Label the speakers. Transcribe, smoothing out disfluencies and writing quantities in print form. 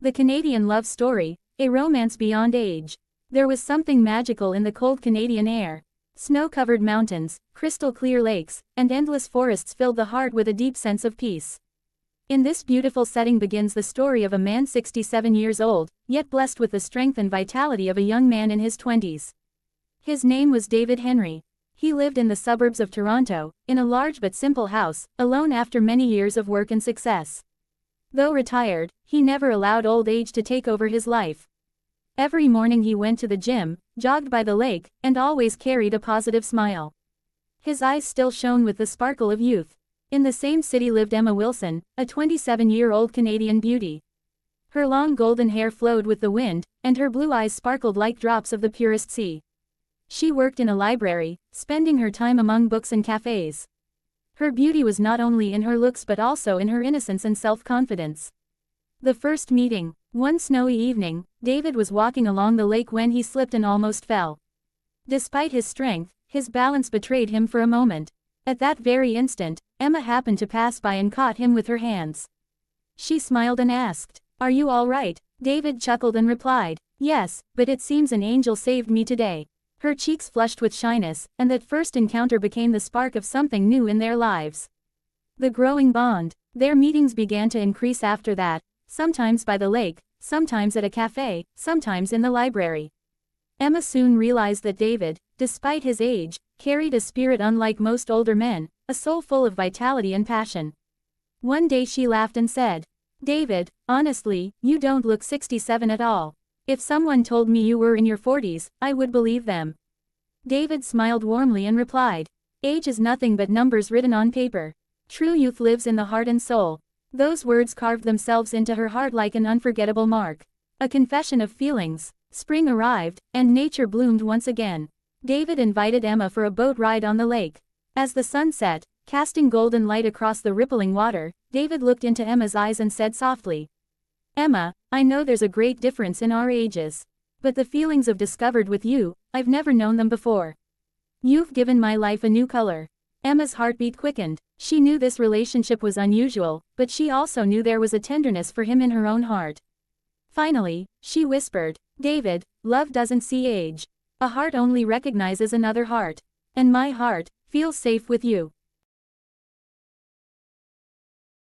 Speaker 1: The Canadian love story, a romance beyond age. There was something magical in the cold Canadian air. Snow-covered mountains, crystal-clear lakes, and endless forests filled the heart with a deep sense of peace. In this beautiful setting begins the story of a man 67 years old, yet blessed with the strength and vitality of a young man in his 20s. His name was David Henry. He lived in the suburbs of Toronto, in a large but simple house, alone after many years of work and success. Though retired, he never allowed old age to take over his life. Every morning he went to the gym, jogged by the lake, and always carried a positive smile. His eyes still shone with the sparkle of youth. In the same city lived Emma Wilson, a 27-year-old Canadian beauty. Her long golden hair flowed with the wind, and her blue eyes sparkled like drops of the purest sea. She worked in a library, spending her time among books and cafes. Her beauty was not only in her looks but also in her innocence and self-confidence. The first meeting. One snowy evening, David was walking along the lake when he slipped and almost fell. Despite his strength, his balance betrayed him for a moment. At that very instant, Emma happened to pass by and caught him with her hands. She smiled and asked, "Are you all right?" David chuckled and replied, "Yes, but it seems an angel saved me today." Her cheeks flushed with shyness, and that first encounter became the spark of something new in their lives. The growing bond. Their meetings began to increase after that, sometimes by the lake, sometimes at a cafe, sometimes in the library. Emma soon realized that David, despite his age, carried a spirit unlike most older men, a soul full of vitality and passion. One day she laughed and said, "David, honestly, you don't look 67 at all. If someone told me you were in your 40s, I would believe them." David smiled warmly and replied, "Age is nothing but numbers written on paper. True youth lives in the heart and soul." Those words carved themselves into her heart like an unforgettable mark. A confession of feelings. Spring arrived, and nature bloomed once again. David invited Emma for a boat ride on the lake. As the sun set, casting golden light across the rippling water, David looked into Emma's eyes and said softly, "Emma, I know there's a great difference in our ages. But the feelings I've discovered with you, I've never known them before. You've given my life a new color." Emma's heartbeat quickened. She knew this relationship was unusual, but she also knew there was a tenderness for him in her own heart. Finally, she whispered, "David, love doesn't see age. A heart only recognizes another heart. And my heart feels safe with you."